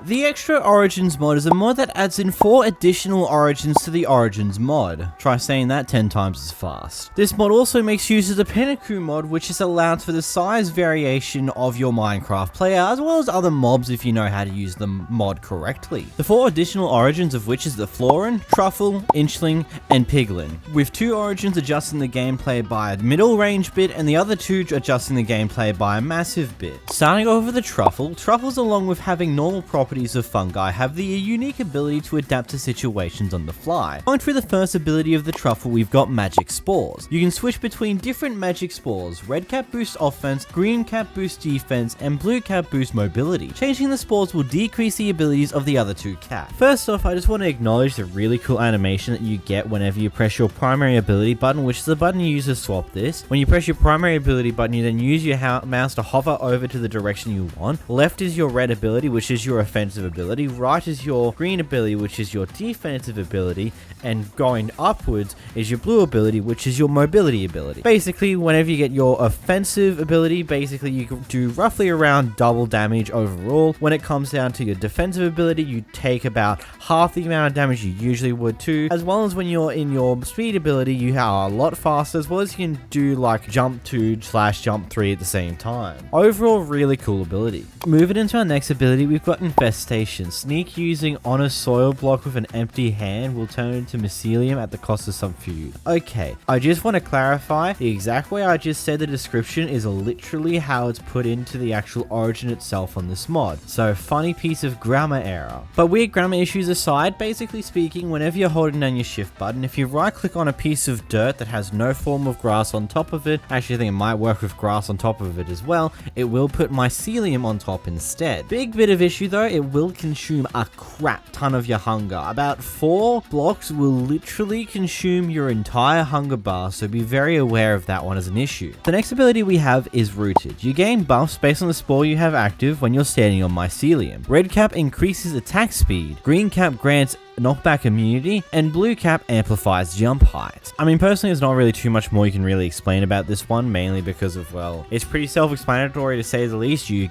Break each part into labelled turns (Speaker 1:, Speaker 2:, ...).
Speaker 1: The Extra Origins mod is a mod that adds in 4 additional origins to the Origins mod. Try saying that 10 times as fast. This mod also makes use of the 𝓼𝓱𝓲𝓷𝓴𝓼 mod, which is allowed for the size variation of your Minecraft player, as well as other mobs if you know how to use the mod correctly. The 4 additional origins of which is the Floran, Truffle, Inchling, and Piglin, with 2 origins adjusting the gameplay by a middle range bit and the other 2 adjusting the gameplay by a massive bit. Starting off with the Truffle, Truffles along with having normal properties of fungi have the unique ability to adapt to situations on the fly. Going through the first ability of the Truffle, we've got Magic Spores. You can switch between different magic spores. Red cap boosts offense, green cap boosts defense, and blue cap boosts mobility. Changing the spores will decrease the abilities of the other 2 caps. First off, I just want to acknowledge the really cool animation that you get whenever you press your primary ability button, which is the button you use to swap this. When you press your primary ability button, you then use your mouse to hover over to the direction you want. Left is your red ability, which is your offensive ability. Right is your green ability, which is your defensive ability. And going upwards is your blue ability, which is your mobility ability. Basically, whenever you get your offensive ability, basically you can do roughly around double damage overall. When it comes down to your defensive ability, you take about half the amount of damage you usually would too. As well as when you're in your speed ability, you are a lot faster, as well as you can do like jump 2/jump 3 at the same time. Overall, really cool ability. Moving into our next ability, we've got Infestation Sneak. Using on a soil block with an empty hand will turn into mycelium at the cost of some food. Okay, I just want to clarify, the exact way I just said the description is literally how it's put into the actual origin itself on this mod. So funny piece of grammar error. But weird grammar issues aside, basically speaking, whenever you're holding down your shift button, if you right click on a piece of dirt that has no form of grass on top of it, actually I think it might work with grass on top of it as well, it will put mycelium on top instead. Big bit of issue though, it will consume a crap ton of your hunger. About 4 blocks will literally consume your entire hunger bar, so be very aware of that one as an issue. The next ability we have is Rooted. You gain buffs based on the spore you have active when you're standing on mycelium. Red cap increases attack speed, green cap grants knockback immunity, and blue cap amplifies jump height. I mean, personally, there's not really too much more you can really explain about this one, mainly because of, well, it's pretty self-explanatory to say the least. You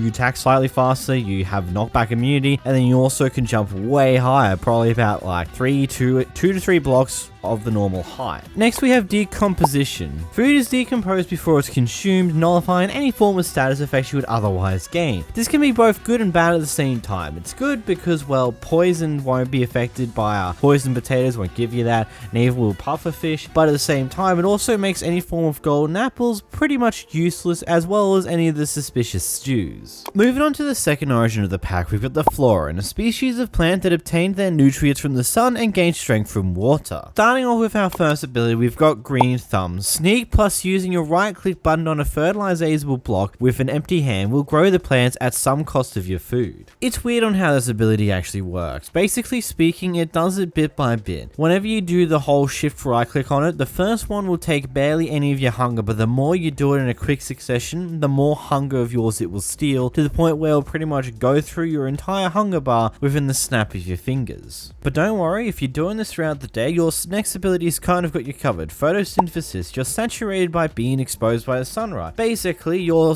Speaker 1: attack slightly faster, you have knockback immunity, and then you also can jump way higher, probably about like 2 to 3 blocks of the normal height. Next we have Decomposition. Food is decomposed before it's consumed, nullifying any form of status effects you would otherwise gain. This can be both good and bad at the same time. It's good because, well, poison won't be affected by poison potatoes, won't give you that, neither will pufferfish, but at the same time it also makes any form of golden apples pretty much useless, as well as any of the suspicious stews. Moving on to the second origin of the pack, we've got the Floran, a species of plant that obtained their nutrients from the sun and gained strength from water. Starting off with our first ability, we've got Green Thumb. Sneak plus using your right click button on a fertilizable block with an empty hand will grow the plants at some cost of your food. It's weird on how this ability actually works. Basically speaking, it does it bit by bit. Whenever you do the whole shift right click on it, the first one will take barely any of your hunger, but the more you do it in a quick succession, the more hunger of yours it will steal, to the point where it'll pretty much go through your entire hunger bar within the snap of your fingers. But don't worry, if you're doing this throughout the day, your next ability has kind of got you covered. Photosynthesis. You're saturated by being exposed by the sunlight. Basically, your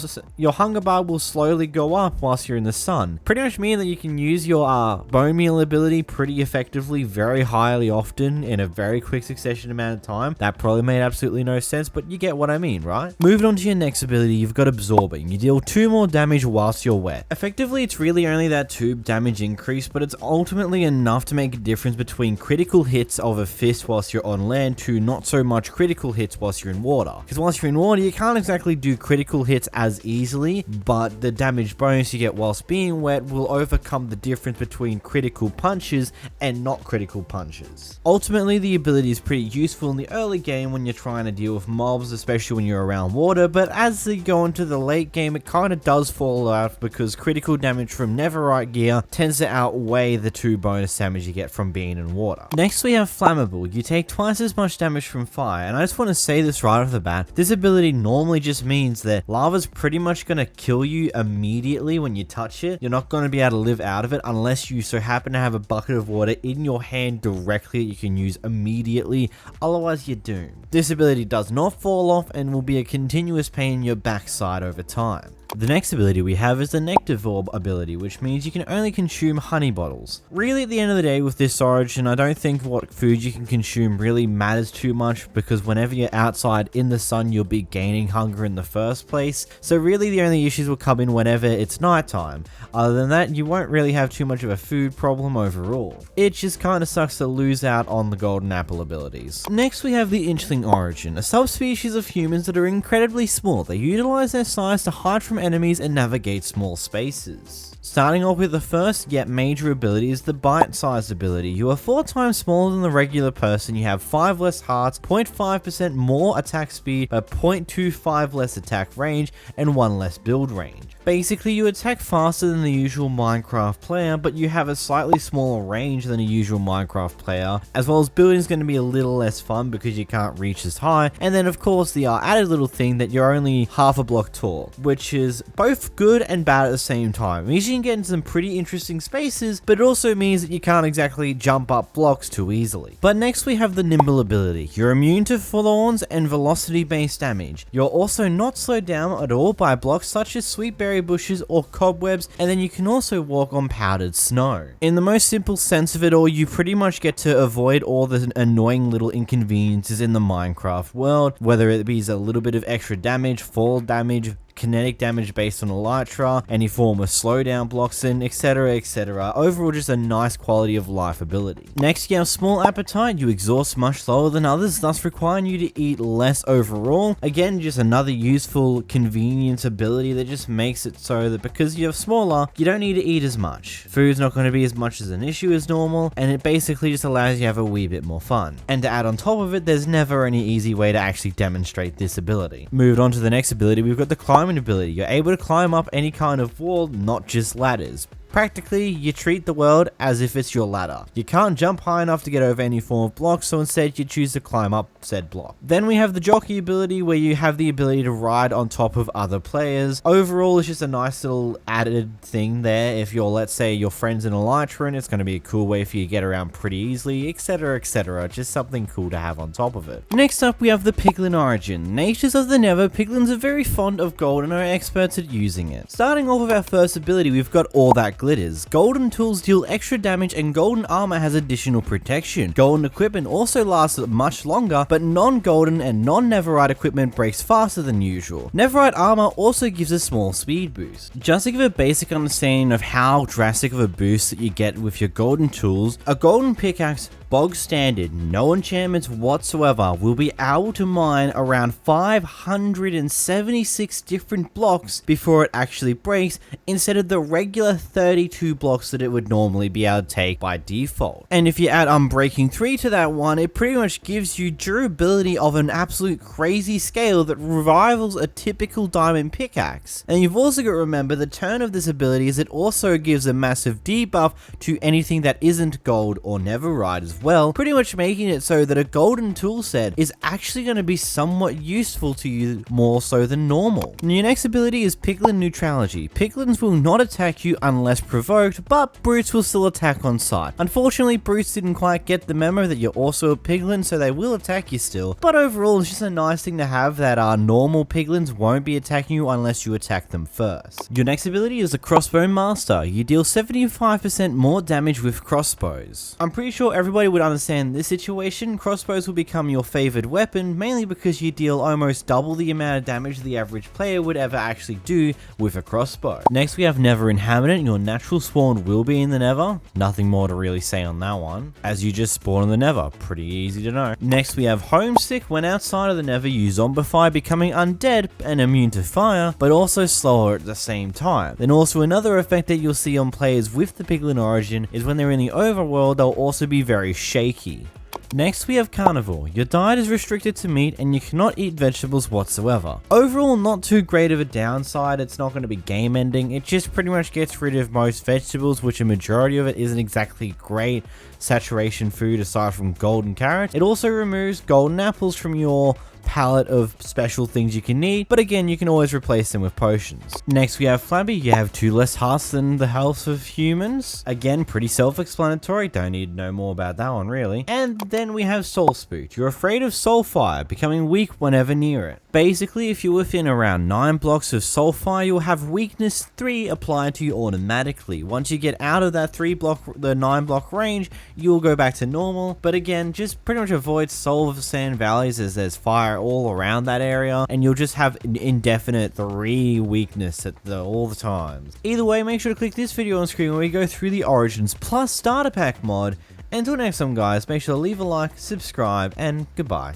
Speaker 1: hunger bar will slowly go up whilst you're in the sun. Pretty much meaning that you can use your bone meal ability pretty effectively, very highly often, in a very quick succession amount of time. That probably made absolutely no sense, but you get what I mean, right? Moving on to your next ability, you've got Absorbing. You deal 2 more damage whilst you're wet. Effectively, it's really only that 2 damage increase, but it's ultimately enough to make a difference between critical hits of a fist whilst you're on land to not so much critical hits whilst you're in water. Because whilst you're in water, you can't exactly do critical hits as easily, but the damage bonus you get whilst being wet will overcome the difference between critical punches and not critical punches. Ultimately, the ability is pretty useful in the early game when you're trying to deal with mobs, especially when you're around water, but as you go into the late game, it kind of does fall out because critical damage from Netherite gear tends to outweigh the 2 bonus damage you get from being in water. Next we have Flammable. You take twice as much damage from fire, and I just want to say this right off the bat, this ability normally just means that lava's pretty much going to kill you immediately when you touch it. You're not going to be able to live out of it unless you so happen to have a bucket of water in your hand directly that you can use immediately, otherwise you're doomed. This ability does not fall off and will be a continuous pain in your backside over time. The next ability we have is the 𝓽𝓱𝓲𝓷𝓴𝓼 ability, which means you can only consume honey bottles. Really, at the end of the day with this origin, I don't think what food you can consume really matters too much, because whenever you're outside in the sun, you'll be gaining hunger in the first place. So really the only issues will come in whenever it's nighttime. Other than that, you won't really have too much of a food problem overall. It just kinda sucks to lose out on the golden apple abilities. Next we have the Inchling origin, a subspecies of humans that are incredibly small. They utilize their size to hide from enemies and navigate small spaces. Starting off with the first yet major ability is the bite-sized ability. You are 4 times smaller than the regular person, you have 5 less hearts, 0.5% more attack speed, but 0.25 less attack range, and 1 less build range. Basically, you attack faster than the usual Minecraft player, but you have a slightly smaller range than a usual Minecraft player, as well as building is going to be a little less fun because you can't reach as high, and then of course the added little thing that you're only half a block tall, which is both good and bad at the same time. It means you can get into some pretty interesting spaces, but it also means that you can't exactly jump up blocks too easily. But next we have the Nimble ability. You're immune to Florans and velocity based damage. You're also not slowed down at all by blocks such as sweet berry bushes or cobwebs, and then you can also walk on powdered snow. In the most simple sense of it all, you pretty much get to avoid all the annoying little inconveniences in the Minecraft world, whether it be a little bit of extra damage, fall damage, kinetic damage based on elytra, any form of slowdown blocks, and etc, etc. Overall, just a nice quality of life ability. Next, you have small appetite. You exhaust much slower than others, thus requiring you to eat less overall. Again, just another useful convenience ability that just makes it so that because you're smaller, you don't need to eat as much. Food's not going to be as much as an issue as normal, and it basically just allows you to have a wee bit more fun. And to add on top of it, there's never any easy way to actually demonstrate this ability. Moved on to the next ability, we've got the climbing ability. You're able to climb up any kind of wall, not just ladders. Practically, you treat the world as if it's your ladder. You can't jump high enough to get over any form of block, so instead you choose to climb up said block. Then we have the jockey ability, where you have the ability to ride on top of other players. Overall, it's just a nice little added thing there. If you're, let's say, your friends in elytra, it's going to be a cool way for you to get around pretty easily, etc, etc. Just something cool to have on top of it. Next up, we have the Piglin origin. Natures of the Nether, Piglins are very fond of gold and are experts at using it. Starting off with our first ability, we've got all that glitters. Golden tools deal extra damage and golden armor has additional protection. Golden equipment also lasts much longer, but non-golden and non-netherite equipment breaks faster than usual. Netherite armor also gives a small speed boost. Just to give a basic understanding of how drastic of a boost that you get with your golden tools, a golden pickaxe, bog standard, no enchantments whatsoever, will be able to mine around 576 different blocks before it actually breaks, instead of the regular 32 blocks that it would normally be able to take by default. And if you add Unbreaking 3 to that one, it pretty much gives you durability of an absolute crazy scale that rivals a typical diamond pickaxe. And you've also got to remember the turn of this ability is it also gives a massive debuff to anything that isn't gold or netherite as well, pretty much making it so that a golden tool set is actually going to be somewhat useful to you more so than normal. And your next ability is Piglet Neutrality. Piglins will not attack you unless provoked, but brutes will still attack on sight. Unfortunately, brutes didn't quite get the memo that you're also a piglin, so they will attack you still, but overall it's just a nice thing to have that normal piglins won't be attacking you unless you attack them first. Your next ability is the Crossbone Master. You deal 75% more damage with crossbows. I'm pretty sure everybody would understand this situation. Crossbows will become your favored weapon, mainly because you deal almost double the amount of damage the average player would ever actually do with a crossbow. Next we have Nether Inhabitant. Your natural spawn will be in the Nether. Nothing more to really say on that one, as you just spawn in the Nether. Pretty easy to know. Next we have Homesick. When outside of the Nether, you zombify, becoming undead and immune to fire, but also slower at the same time. Then also another effect that you'll see on players with the Piglin origin is when they're in the overworld, they'll also be very shaky. Next we have Carnival. Your diet is restricted to meat and you cannot eat vegetables whatsoever. Overall, not too great of a downside. It's not going to be game ending. It just pretty much gets rid of most vegetables, which a majority of it isn't exactly great saturation food aside from golden carrots. It also removes golden apples from your palette of special things you can need, but again, you can always replace them with potions. Next, we have Flabby. You have 2 less hearts than the health of humans. Again, pretty self-explanatory. Don't need to know more about that one, really. And then we have Soul Spooked. You're afraid of soul fire, becoming weak whenever near it. Basically, if you're within around 9 blocks of soul fire, you'll have weakness 3 applied to you automatically. Once you get out of that 9 block range, you'll go back to normal. But again, just pretty much avoid Soul of Sand Valleys as there's fire all around that area, and you'll just have an indefinite 3 weakness at all the times. Either way, make sure to click this video on screen where we go through the Origins plus Starter Pack mod. Until next time, guys, make sure to leave a like, subscribe, and goodbye.